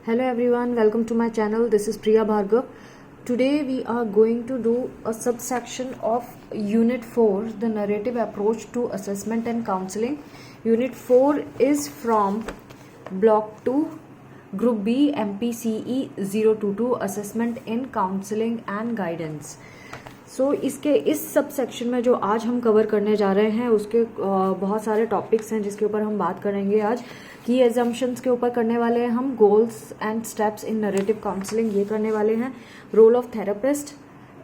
Hello everyone, welcome to my channel. This is Priya Bhargav. Today we are going to do a subsection of Unit 4, the narrative approach to assessment and counseling. Unit 4 is from Block 2, Group B, MPCE 022, Assessment in Counseling and Guidance. इसके इस sub section में जो आज हम cover करने जा रहे हैं उसके बहुत सारे टॉपिक्स हैं जिसके ऊपर हम बात करेंगे आज. की एजम्पशंस के ऊपर करने वाले हैं हम, goals and steps in narrative counselling ये करने वाले हैं, role of therapist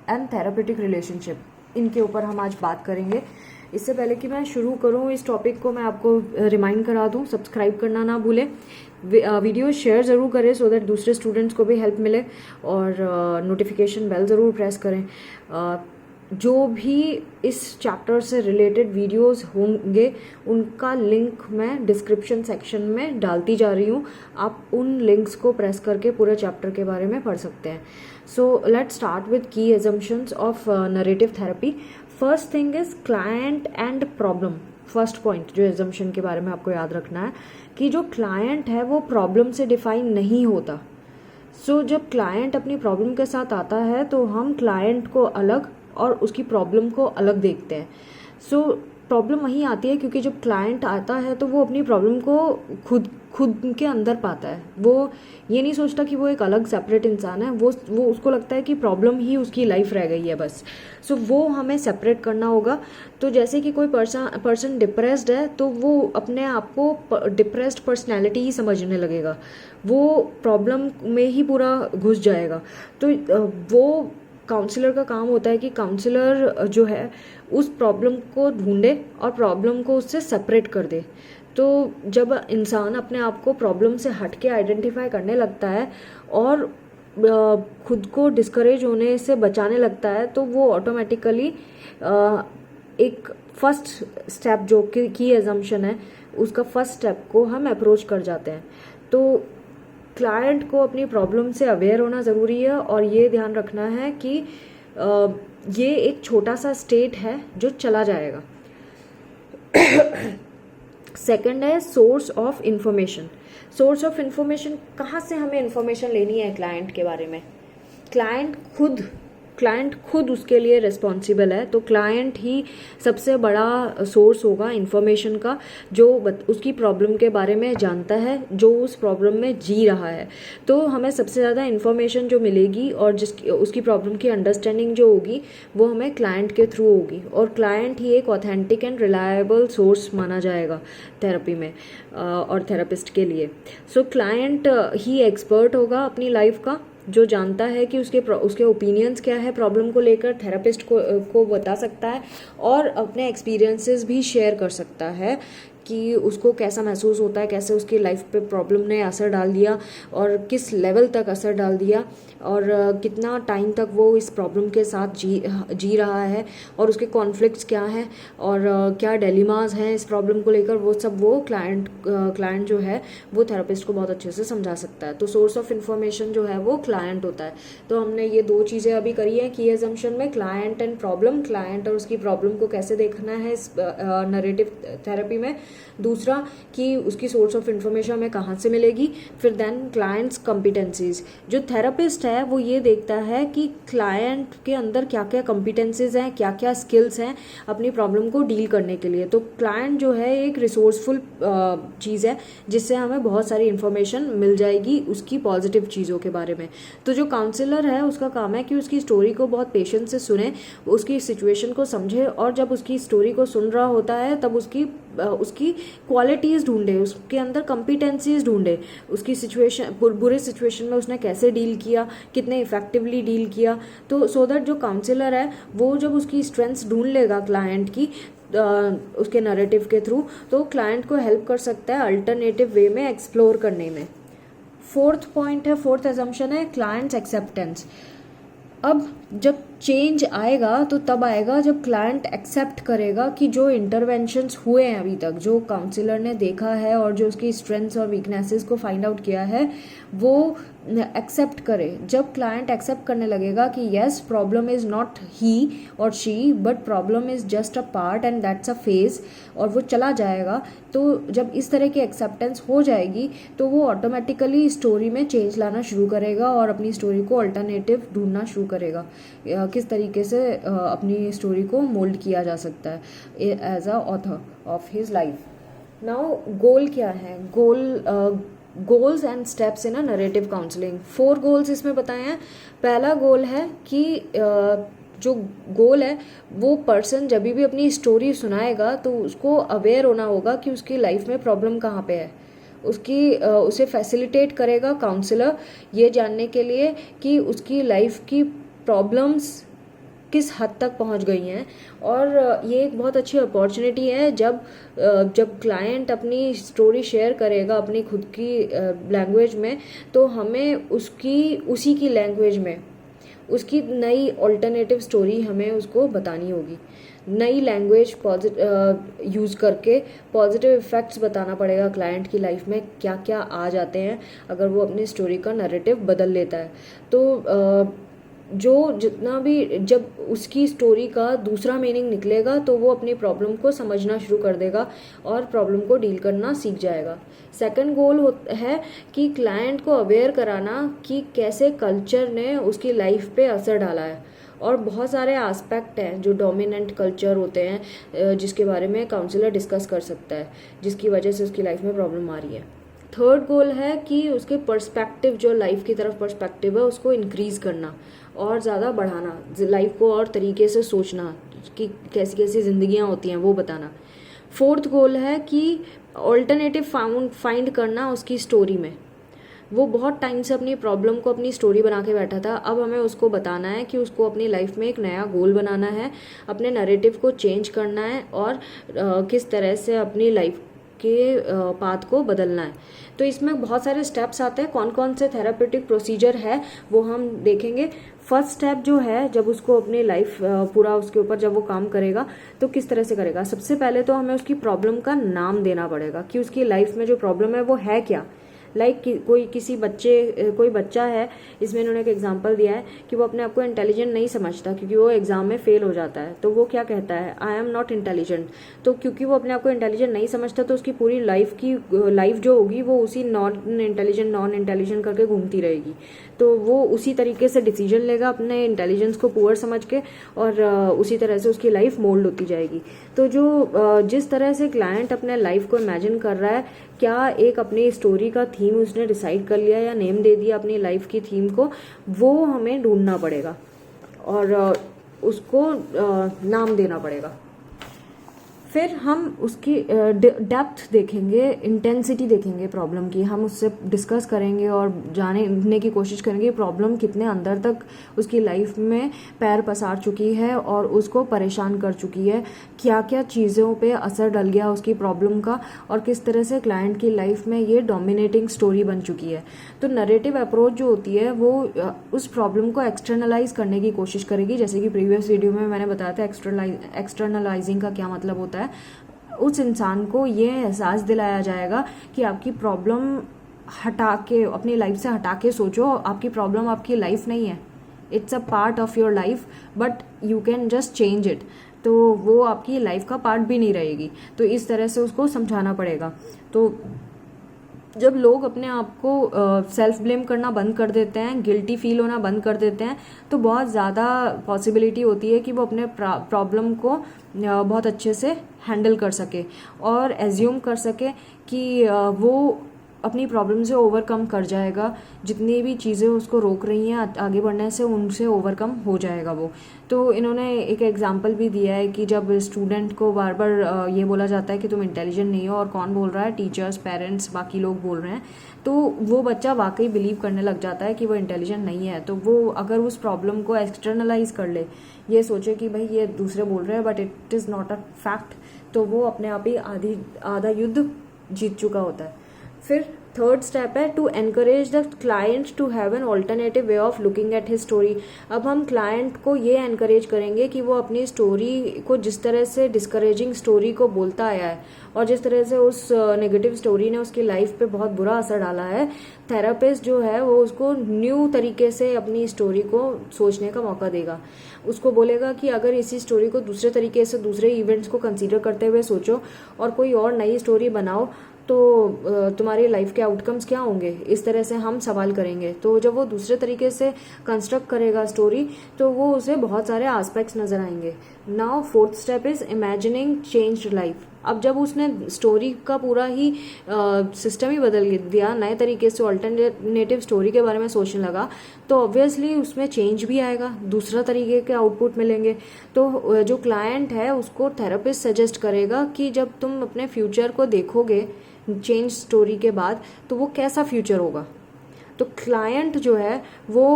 and therapeutic relationship इनके ऊपर हम आज बात करेंगे. इससे पहले कि मैं शुरू करूं इस टॉपिक को, मैं आपको रिमाइंड करा दूं, सब्सक्राइब करना ना भूलें, वीडियो शेयर ज़रूर करें सो दैट दूसरे स्टूडेंट्स को भी हेल्प मिले, और नोटिफिकेशन बेल ज़रूर प्रेस करें. जो भी इस चैप्टर से रिलेटेड वीडियोस होंगे उनका लिंक मैं डिस्क्रिप्शन सेक्शन में डालती जा रही हूँ. आप उन लिंक्स को प्रेस करके पूरे चैप्टर के बारे में पढ़ सकते हैं. सो लेट्स स्टार्ट विद की assumptions of narrative therapy. First thing is client and problem. First point जो एजम्पशन के बारे में आपको याद रखना है कि जो क्लाइंट है वो प्रॉब्लम से डिफाइन नहीं होता. जब क्लाइंट अपनी प्रॉब्लम के साथ आता है तो हम क्लाइंट को अलग और उसकी प्रॉब्लम को अलग देखते हैं. प्रॉब्लम वहीं आती है क्योंकि जब क्लाइंट आता है तो वो अपनी प्रॉब्लम को खुद के अंदर पाता है. वो ये नहीं सोचता कि वो एक अलग सेपरेट इंसान है. वो उसको लगता है कि प्रॉब्लम ही उसकी लाइफ रह गई है बस. वो हमें सेपरेट करना होगा. तो जैसे कि कोई पर्सन डिप्रेस्ड है तो वो अपने आप को डिप्रेस्ड पर्सनैलिटी ही समझने लगेगा, वो प्रॉब्लम में ही पूरा घुस जाएगा. तो वो काउंसलर का काम होता है कि काउंसलर जो है उस प्रॉब्लम को ढूंढे और प्रॉब्लम को उससे सेपरेट कर दे. तो जब इंसान अपने आप को प्रॉब्लम से हट के आइडेंटिफाई करने लगता है और खुद को डिस्करेज होने से बचाने लगता है तो वो ऑटोमेटिकली एक फर्स्ट स्टेप जो की एजम्पशन है उसका फर्स्ट स्टेप को हम अप्रोच कर जाते हैं. तो क्लाइंट को अपनी प्रॉब्लम से अवेयर होना ज़रूरी है और ये ध्यान रखना है कि ये एक छोटा सा स्टेट है जो चला जाएगा. सेकंड है source of information. Source of information, कहाँ से हमें इंफॉर्मेशन लेनी है क्लाइंट के बारे में. क्लाइंट खुद उसके लिए रिस्पॉन्सिबल है. तो क्लाइंट ही सबसे बड़ा सोर्स होगा इंफॉर्मेशन का, जो उसकी प्रॉब्लम के बारे में जानता है, जो उस प्रॉब्लम में जी रहा है. तो हमें सबसे ज़्यादा इंफॉर्मेशन जो मिलेगी और उसकी प्रॉब्लम की अंडरस्टैंडिंग जो होगी वो हमें क्लाइंट के थ्रू होगी. और क्लाइंट ही एक ऑथेंटिक एंड रिलायबल सोर्स माना जाएगा थेरेपी में और थेरेपिस्ट के लिए. क्लाइंट ही एक्सपर्ट होगा अपनी लाइफ का, जो जानता है कि उसके ओपिनियंस क्या है प्रॉब्लम को लेकर, थेरेपिस्ट को बता सकता है और अपने एक्सपीरियंसेस भी शेयर कर सकता है कि उसको कैसा महसूस होता है, कैसे उसकी लाइफ पे प्रॉब्लम ने असर डाल दिया और किस लेवल तक असर डाल दिया और कितना टाइम तक वो इस प्रॉब्लम के साथ जी रहा है और उसके कॉन्फ्लिक्ट्स क्या हैं और क्या डिलेमास हैं इस प्रॉब्लम को लेकर. वो सब वो क्लाइंट जो है वो थेरेपिस्ट को बहुत अच्छे से समझा सकता है. तो सोर्स ऑफ इंफॉर्मेशन जो है वो क्लाइंट होता है. तो हमने ये दो चीज़ें अभी करी हैं की एजम्पशन में, क्लाइंट एंड प्रॉब्लम, क्लाइंट और उसकी प्रॉब्लम को कैसे देखना है इस नरेटिव थेरेपी में. दूसरा कि उसकी सोर्स ऑफ इंफॉर्मेशन हमें कहाँ से मिलेगी. फिर देन क्लाइंट्स कॉम्पिटेंसीज. जो थेरेपिस्ट है वो ये देखता है कि क्लाइंट के अंदर क्या क्या कॉम्पिटेंसीज हैं, क्या क्या स्किल्स हैं अपनी प्रॉब्लम को डील करने के लिए. तो क्लाइंट जो है एक रिसोर्सफुल चीज़ है जिससे हमें बहुत सारी इंफॉर्मेशन मिल जाएगी उसकी पॉजिटिव चीज़ों के बारे में. तो जो काउंसलर है उसका काम है कि उसकी स्टोरी को बहुत पेशेंस से सुने, उसकी सिचुएशन को समझे और जब उसकी स्टोरी को सुन रहा होता है तब उसकी क्वालिटीज़ ढूंढे, उसके अंदर कॉम्पिटेंसीज ढूंढे, उसकी सिचुएशन, बुरे सिचुएशन में उसने कैसे डील किया, कितने इफेक्टिवली डील किया. तो सो दैट जो काउंसलर है वो जब उसकी स्ट्रेंथ्स ढूंढ लेगा क्लाइंट की उसके नरेटिव के थ्रू, तो क्लाइंट को हेल्प कर सकता है अल्टरनेटिव वे में एक्सप्लोर करने में. फोर्थ पॉइंट है, फोर्थ एजम्पशन है क्लाइंट्स एक्सेप्टेंस. अब जब चेंज आएगा तो तब आएगा जब क्लाइंट एक्सेप्ट करेगा कि जो इंटरवेंशंस हुए हैं अभी तक, जो काउंसलर ने देखा है और जो उसकी स्ट्रेंथ्स और वीकनेसेस को फाइंड आउट किया है, वो एक्सेप्ट करे। जब क्लाइंट एक्सेप्ट करने लगेगा कि yes, problem is not he और she but problem is just a part and that's a phase, और वो चला जाएगा, तो जब इस तरह की एक्सेप्टेंस हो जाएगी तो वो ऑटोमेटिकली स्टोरी में चेंज लाना शुरू करेगा और अपनी स्टोरी को अल्टरनेटिव ढूंढना शुरू करेगा, किस तरीके से अपनी स्टोरी को मोल्ड किया जा सकता है as a author of his life. Now goal क्या है? Goals and steps in a narrative counselling. 4 goals इसमें बताए हैं। पहला गोल है कि जो गोल है वो पर्सन जब भी अपनी स्टोरी सुनाएगा तो उसको अवेयर होना होगा कि उसकी लाइफ में प्रॉब्लम कहाँ पे है। उसे फैसिलिटेट करेगा काउंसलर ये जानने के लिए कि उसकी लाइफ की प्रॉब्लम्स किस हद तक पहुंच गई हैं। और ये एक बहुत अच्छी अपॉर्चुनिटी है जब क्लाइंट अपनी स्टोरी शेयर करेगा अपनी खुद की लैंग्वेज में, तो हमें उसी की लैंग्वेज में उसकी नई ऑल्टरनेटिव स्टोरी हमें उसको बतानी होगी। नई लैंग्वेज यूज़ करके पॉजिटिव इफ़ेक्ट्स बताना पड़ेगा क्लाइंट की लाइफ में, क्या क्या आ जाते हैं अगर वो अपनी स्टोरी का नैरेटिव बदल लेता है। तो जितना भी जब उसकी स्टोरी का दूसरा मीनिंग निकलेगा तो वो अपनी प्रॉब्लम को समझना शुरू कर देगा और प्रॉब्लम को डील करना सीख जाएगा। सेकंड गोल है कि क्लाइंट को अवेयर कराना कि कैसे कल्चर ने उसकी लाइफ पे असर डाला है, और बहुत सारे एस्पेक्ट हैं जो डोमिनेंट कल्चर होते हैं जिसके बारे में काउंसलर डिस्कस कर सकता है, जिसकी वजह से उसकी लाइफ में प्रॉब्लम आ रही है। थर्ड गोल है कि उसके पर्सपेक्टिव, जो लाइफ की तरफ पर्सपेक्टिव है, उसको इंक्रीज करना और ज़्यादा बढ़ाना, लाइफ को और तरीके से सोचना कि कैसी कैसी ज़िंदगियाँ होती हैं वो बताना। फोर्थ गोल है कि ऑल्टरनेटिव फाइंड करना उसकी स्टोरी में। वो बहुत टाइम से अपनी प्रॉब्लम को अपनी स्टोरी बना के बैठा था, अब हमें उसको बताना है कि उसको अपनी लाइफ में एक नया गोल बनाना है, अपने नैरेटिव को चेंज करना है और किस तरह से अपनी लाइफ के पाथ को बदलना है। तो इसमें बहुत सारे स्टेप्स आते हैं। कौन कौन से थेरापेटिक प्रोसीजर है वो हम देखेंगे। फर्स्ट स्टेप जो है, जब उसको अपनी लाइफ पूरा उसके ऊपर जब वो काम करेगा तो किस तरह से करेगा। सबसे पहले तो हमें उसकी प्रॉब्लम का नाम देना पड़ेगा कि उसकी लाइफ में जो प्रॉब्लम है वो है क्या। कोई बच्चा है, इसमें इन्होंने एक एग्जांपल दिया है कि वो अपने आप को इंटेलिजेंट नहीं समझता क्योंकि वो एग्जाम में फेल हो जाता है, तो वो क्या कहता है, आई एम नॉट इंटेलिजेंट। तो क्योंकि वो अपने आप को इंटेलिजेंट नहीं समझता तो उसकी पूरी लाइफ जो होगी वो उसी नॉन इंटेलिजेंट करके घूमती रहेगी। तो वो उसी तरीके से डिसीजन लेगा अपने इंटेलिजेंस को पुअर समझ के, और उसी तरह से उसकी लाइफ मोल्ड होती जाएगी। तो जिस तरह से क्लाइंट अपने लाइफ को इमेजिन कर रहा है, क्या एक अपनी स्टोरी का थीम उसने डिसाइड कर लिया या नेम दे दिया अपनी लाइफ की थीम को, वो हमें ढूंढना पड़ेगा और उसको नाम देना पड़ेगा। फिर हम उसकी डेप्थ देखेंगे, इंटेंसिटी देखेंगे प्रॉब्लम की। हम उससे डिस्कस करेंगे और जानने की कोशिश करेंगे प्रॉब्लम कितने अंदर तक उसकी लाइफ में पैर पसार चुकी है और उसको परेशान कर चुकी है, क्या क्या चीज़ों पे असर डल गया उसकी प्रॉब्लम का, और किस तरह से क्लाइंट की लाइफ में ये डोमिनेटिंग स्टोरी बन चुकी है। तो नरेटिव अप्रोच जो होती है वो उस प्रॉब्लम को एक्सटर्नलाइज करने की कोशिश करेगी। जैसे कि प्रीवियस वीडियो में मैंने बताया था एक्सटर्नलाइजिंग का क्या मतलब होता है। उस इंसान को ये एहसास दिलाया जाएगा कि आपकी प्रॉब्लम हटा के, अपनी लाइफ से हटा के सोचो, आपकी प्रॉब्लम आपकी लाइफ नहीं है, it's a part of your life but you can just change it. तो वो आपकी लाइफ का पार्ट भी नहीं रहेगी। तो इस तरह से उसको समझाना पड़ेगा। तो जब लोग अपने आप को सेल्फ ब्लेम करना बंद कर देते हैं, गिल्टी फील होना बंद कर देते हैं, तो बहुत ज़्यादा पॉसिबिलिटी होती है कि वो अपने प्रॉब्लम को बहुत अच्छे से हैंडल कर सके और एज्यूम कर सके कि वो अपनी प्रॉब्लम से ओवरकम कर जाएगा। जितनी भी चीज़ें उसको रोक रही हैं आगे बढ़ने से, उनसे ओवरकम हो जाएगा वो। तो इन्होंने एक एग्जांपल भी दिया है कि जब स्टूडेंट को बार बार ये बोला जाता है कि तुम इंटेलिजेंट नहीं हो, और कौन बोल रहा है, टीचर्स, पेरेंट्स, बाकी लोग बोल रहे हैं, तो वो बच्चा वाकई बिलीव करने लग जाता है कि वो इंटेलिजेंट नहीं है। तो वो अगर उस प्रॉब्लम को एक्सटर्नलाइज कर ले, ये सोचे कि भाई ये दूसरे बोल रहे हैं but it is not a fact, तो वो अपने आप ही आधा युद्ध जीत चुका होता है। फिर थर्ड स्टेप है to encourage the client to have an alternative way of looking at his story. अब हम क्लाइंट को ये एनकरेज करेंगे कि वो अपनी स्टोरी को जिस तरह से डिस्करेजिंग स्टोरी को बोलता आया है और जिस तरह से उस नेगेटिव स्टोरी ने उसकी लाइफ पे बहुत बुरा असर डाला है, थेरापिस्ट जो है वो उसको न्यू तरीके से अपनी स्टोरी को सोचने का मौका देगा। उसको बोलेगा कि अगर इसी स्टोरी को दूसरे तरीके से दूसरे इवेंट्स को कंसीडर करते हुए सोचो और कोई और नई स्टोरी बनाओ तो तुम्हारी लाइफ के आउटकम्स क्या होंगे, इस तरह से हम सवाल करेंगे। तो जब वो दूसरे तरीके से कंस्ट्रक्ट करेगा स्टोरी तो वो उसे बहुत सारे एस्पेक्ट्स नजर आएंगे। Now fourth step is imagining changed life. अब जब उसने स्टोरी का पूरा ही सिस्टम ही बदल दिया, नए तरीके से ऑल्टरनेटिव स्टोरी के बारे में सोचने लगा, तो ऑब्वियसली उसमें चेंज भी आएगा, दूसरा तरीके के आउटपुट मिलेंगे। तो जो क्लाइंट है उसको थेरेपिस्ट सजेस्ट करेगा कि जब तुम अपने फ्यूचर को देखोगे चेंज स्टोरी के बाद तो वो कैसा फ्यूचर होगा। तो क्लाइंट जो है वो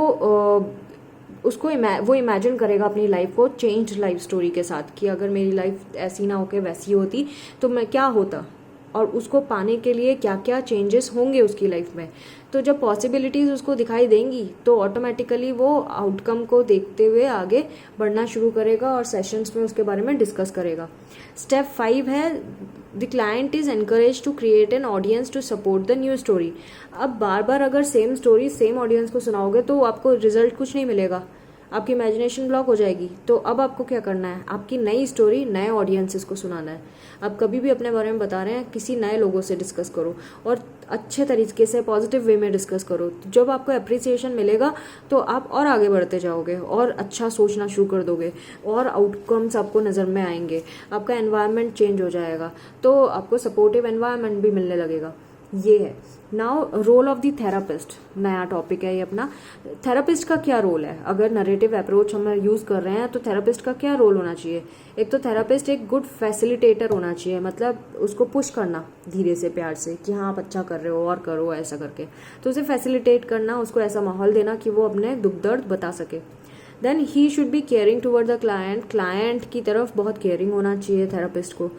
वो इमेजिन करेगा अपनी लाइफ को चेंज लाइफ स्टोरी के साथ कि अगर मेरी लाइफ ऐसी ना होके वैसी होती तो मैं क्या होता, और उसको पाने के लिए क्या क्या चेंजेस होंगे उसकी लाइफ में। तो जब पॉसिबिलिटीज उसको दिखाई देंगी तो ऑटोमेटिकली वो आउटकम को देखते हुए आगे बढ़ना शुरू करेगा और सेशंस में उसके बारे में डिस्कस करेगा। स्टेप 5 है the client is encourage to create an audience to support the new story. अब बार बार अगर सेम स्टोरी सेम ऑडियंस को सुनाओगे तो आपको रिजल्ट कुछ नहीं मिलेगा, आपकी इमेजिनेशन ब्लॉक हो जाएगी। तो अब आपको क्या करना है, आपकी नई स्टोरी नए ऑडियंसेस को सुनाना है। आप कभी भी अपने बारे में बता रहे हैं किसी नए लोगों से डिस्कस करो और अच्छे तरीके से पॉजिटिव वे में डिस्कस करो। जब आपको अप्रिसिएशन मिलेगा तो आप और आगे बढ़ते जाओगे और अच्छा सोचना शुरू कर दोगे और आउटकम्स आपको नज़र में आएंगे, आपका एनवायरनमेंट चेंज हो जाएगा, तो आपको सपोर्टिव एनवायरनमेंट भी मिलने लगेगा। ये है now role of the therapist, नया टॉपिक है ये अपना। थेरापिस्ट का क्या रोल है, अगर नरेटिव अप्रोच हम यूज कर रहे हैं तो थेरापिस्ट का क्या रोल होना चाहिए। एक तो थेरापिस्ट एक गुड फैसिलिटेटर होना चाहिए, मतलब उसको पुश करना धीरे से प्यार से कि हाँ आप अच्छा कर रहे हो और करो ऐसा करके, तो उसे फैसिलिटेट करना, उसको ऐसा माहौल देना कि वो अपने दुख दर्द बता सके। Then he should be caring toward the client, client की तरफ बहुत केयरिंग होना चाहिए थेरापिस्ट को।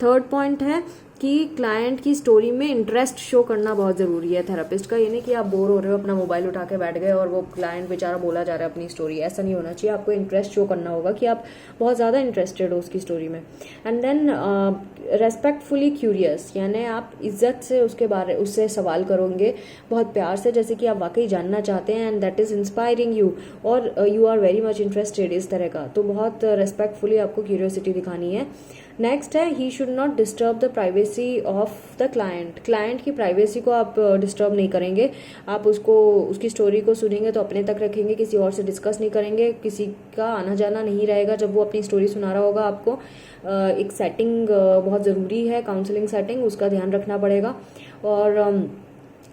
थर्ड पॉइंट है कि क्लाइंट की स्टोरी में इंटरेस्ट शो करना बहुत ज़रूरी है थेरापिस्ट का। ये नहीं कि आप बोर हो रहे हो अपना मोबाइल उठा के बैठ गए और वो क्लाइंट बेचारा बोला जा रहा है अपनी स्टोरी, ऐसा नहीं होना चाहिए। आपको इंटरेस्ट शो करना होगा कि आप बहुत ज़्यादा इंटरेस्टेड हो उसकी स्टोरी में। एंड देन रेस्पेक्टफुली क्यूरियस, यानी आप इज्जत से उससे सवाल करोगे बहुत प्यार से, जैसे कि आप वाकई जानना चाहते हैं and that is inspiring you और you are very much interested, इस तरह का। तो बहुत रेस्पेक्टफुली आपको क्यूरियोसिटी दिखानी है। नेक्स्ट है he should not disturb the privacy of the client, client की प्राइवेसी को आप डिस्टर्ब नहीं करेंगे। आप उसकी स्टोरी को सुनेंगे तो अपने तक रखेंगे, किसी और से डिस्कस नहीं करेंगे, किसी का आना जाना नहीं रहेगा जब वो अपनी स्टोरी सुना रहा होगा आपको। एक सेटिंग बहुत ज़रूरी है, काउंसलिंग सेटिंग, उसका ध्यान रखना पड़ेगा। और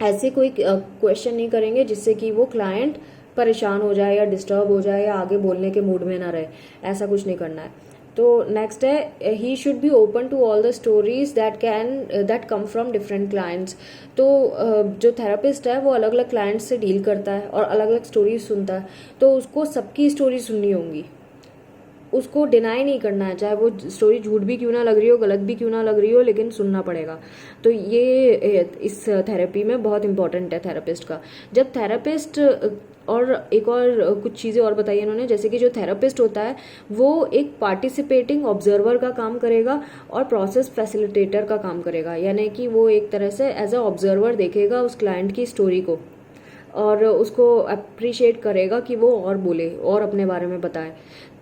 ऐसे कोई क्वेश्चन नहीं करेंगे जिससे कि वो क्लाइंट परेशान हो जाए या डिस्टर्ब हो जाए या आगे बोलने के मूड में ना रहे, ऐसा कुछ नहीं करना है। तो नेक्स्ट है he should be open to all the stories that come from different clients. तो जो थेरापिस्ट है वो अलग अलग क्लाइंट्स से डील करता है और अलग अलग स्टोरीज सुनता है, तो उसको सबकी स्टोरी सुननी होंगी, उसको डिनाई नहीं करना है, चाहे वो स्टोरी झूठ भी क्यों ना लग रही हो, गलत भी क्यों ना लग रही हो, लेकिन सुनना पड़ेगा। तो ये इस थेरेपी में बहुत इंपॉर्टेंट है थेरेपिस्ट का। जब थेरेपिस्ट और एक और कुछ चीज़ें और बताई इन्होंने, जैसे कि जो थेरेपिस्ट होता है वो एक पार्टिसिपेटिंग ऑब्जर्वर का काम करेगा और प्रोसेस फैसिलिटेटर का काम करेगा, यानी कि वो एक तरह से एज अ ऑब्जर्वर देखेगा उस क्लाइंट की स्टोरी को और उसको अप्रिशिएट करेगा कि वो और बोले और अपने बारे में बताए।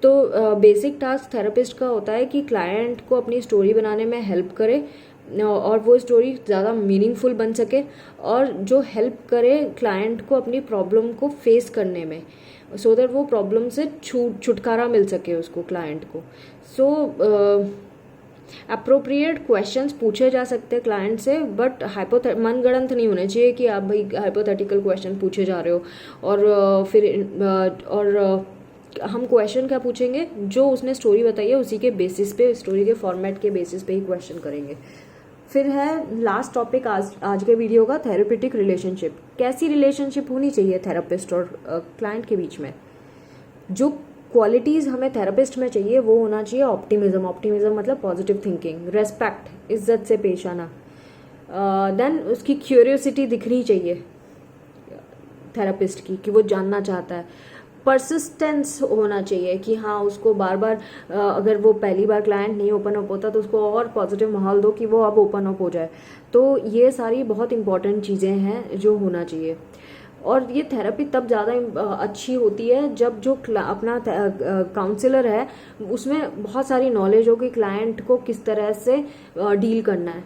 तो बेसिक टास्क थेरेपिस्ट का होता है कि क्लाइंट को अपनी स्टोरी बनाने में हेल्प करे और वो स्टोरी ज़्यादा मीनिंगफुल बन सके, और जो हेल्प करे क्लाइंट को अपनी प्रॉब्लम को फेस करने में, सो दैट वो प्रॉब्लम से छुटकारा मिल सके उसको, क्लाइंट को। सो अप्रोप्रिएट क्वेश्चंस पूछे जा सकते हैं क्लाइंट से, बट मनगढ़ंत नहीं होने चाहिए कि आप भाई हाइपोथेटिकल क्वेश्चन पूछे जा रहे हो और फिर हम क्वेश्चन क्या पूछेंगे, जो उसने स्टोरी बताई है उसी के बेसिस पे, स्टोरी के फॉर्मेट के बेसिस पे ही क्वेश्चन करेंगे। फिर है लास्ट टॉपिक आज के वीडियो का, थेरेपेटिक रिलेशनशिप। कैसी रिलेशनशिप होनी चाहिए थेरेपिस्ट और क्लाइंट के बीच में। जो क्वालिटीज़ हमें थेरेपिस्ट में चाहिए वो होना चाहिए ऑप्टिमिज्म मतलब पॉजिटिव थिंकिंग, रेस्पेक्ट, इज्जत से पेश आना, देन उसकी क्यूरियोसिटी दिखनी चाहिए थेरेपिस्ट की कि वो जानना चाहता है, परसिस्टेंस होना चाहिए कि हाँ उसको बार बार अगर वो पहली बार क्लाइंट नहीं ओपन अप होता तो उसको और पॉजिटिव माहौल दो कि वो अब ओपन अप हो जाए। तो ये सारी बहुत इंपॉर्टेंट चीज़ें हैं जो होना चाहिए। और ये थेरेपी तब ज़्यादा अच्छी होती है जब जो अपना काउंसलर है उसमें बहुत सारी नॉलेज हो कि क्लाइंट को किस तरह से डील करना है,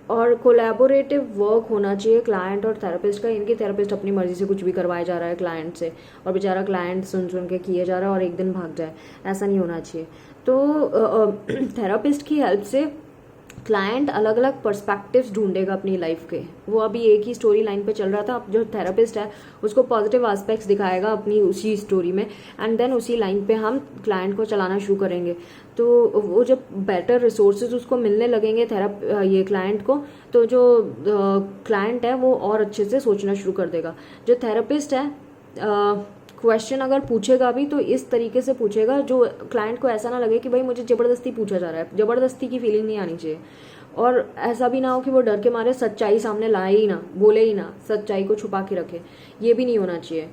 और कोलैबोरेटिव वर्क होना चाहिए क्लाइंट और थेरेपिस्ट का। इनकी थेरेपिस्ट अपनी मर्जी से कुछ भी करवाया जा रहा है क्लाइंट से, और बेचारा क्लाइंट सुन सुन के किए जा रहा है और एक दिन भाग जाए, ऐसा नहीं होना चाहिए। तो थेरेपिस्ट की हेल्प से क्लाइंट अलग अलग पर्सपेक्टिव्स ढूंढेगा अपनी लाइफ के। वो अभी एक ही स्टोरी लाइन पे चल रहा था, अब जो थेरेपिस्ट है उसको पॉजिटिव एस्पेक्ट्स दिखाएगा अपनी उसी स्टोरी में, एंड देन उसी लाइन पे हम क्लाइंट को चलाना शुरू करेंगे। तो वो जब बेटर रिसोर्सेज उसको मिलने लगेंगे ये क्लाइंट को, तो जो क्लाइंट है वो और अच्छे से सोचना शुरू कर देगा। जो थेरेपिस्ट है क्वेश्चन अगर पूछेगा भी तो इस तरीके से पूछेगा जो क्लाइंट को ऐसा ना लगे कि भाई मुझे ज़बरदस्ती पूछा जा रहा है, ज़बरदस्ती की फीलिंग नहीं आनी चाहिए। और ऐसा भी ना हो कि वो डर के मारे सच्चाई सामने लाए ही ना, बोले ही ना, सच्चाई को छुपा के रखे, ये भी नहीं होना चाहिए।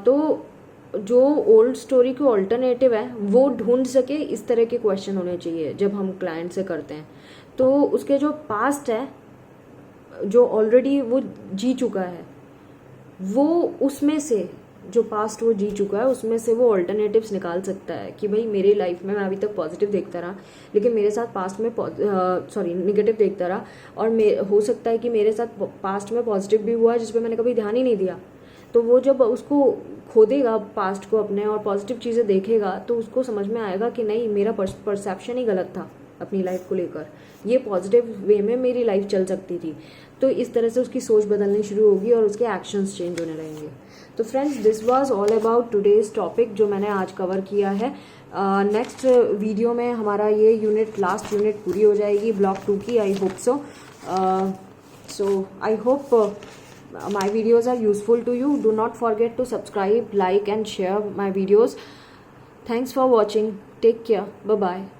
तो जो ओल्ड स्टोरी के ऑल्टरनेटिव है वो ढूंढ सके, इस तरह के क्वेश्चन होने चाहिए जब हम क्लाइंट से करते हैं। तो उसके जो पास्ट है, जो ऑलरेडी वो जी चुका है, वो उसमें से जो पास्ट वो जी चुका है उसमें से वो ऑल्टरनेटिव्स निकाल सकता है कि भाई मेरी लाइफ में मैं अभी तक पॉजिटिव देखता रहा, लेकिन मेरे साथ पास्ट में निगेटिव देखता रहा, और हो सकता है कि मेरे साथ पास्ट में पॉजिटिव भी हुआ जिस पे मैंने कभी ध्यान ही नहीं दिया। तो वो जब उसको खोदेगा पास्ट को अपने और पॉजिटिव चीज़ें देखेगा तो उसको समझ में आएगा कि नहीं, मेरा परसेप्शन ही गलत था अपनी लाइफ को लेकर, ये पॉजिटिव वे में मेरी लाइफ चल सकती थी। तो इस तरह से उसकी सोच बदलनी शुरू होगी और उसके एक्शंस चेंज होने लगेंगे। तो friends, this was all about today's topic जो मैंने आज कवर किया है। नेक्स्ट वीडियो में हमारा ये लास्ट यूनिट पूरी हो जाएगी ब्लॉक 2 की। I hope so. So I hope my videos are useful to you. Do not forget to subscribe, like and share my videos. Thanks for watching. Take care. Bye bye.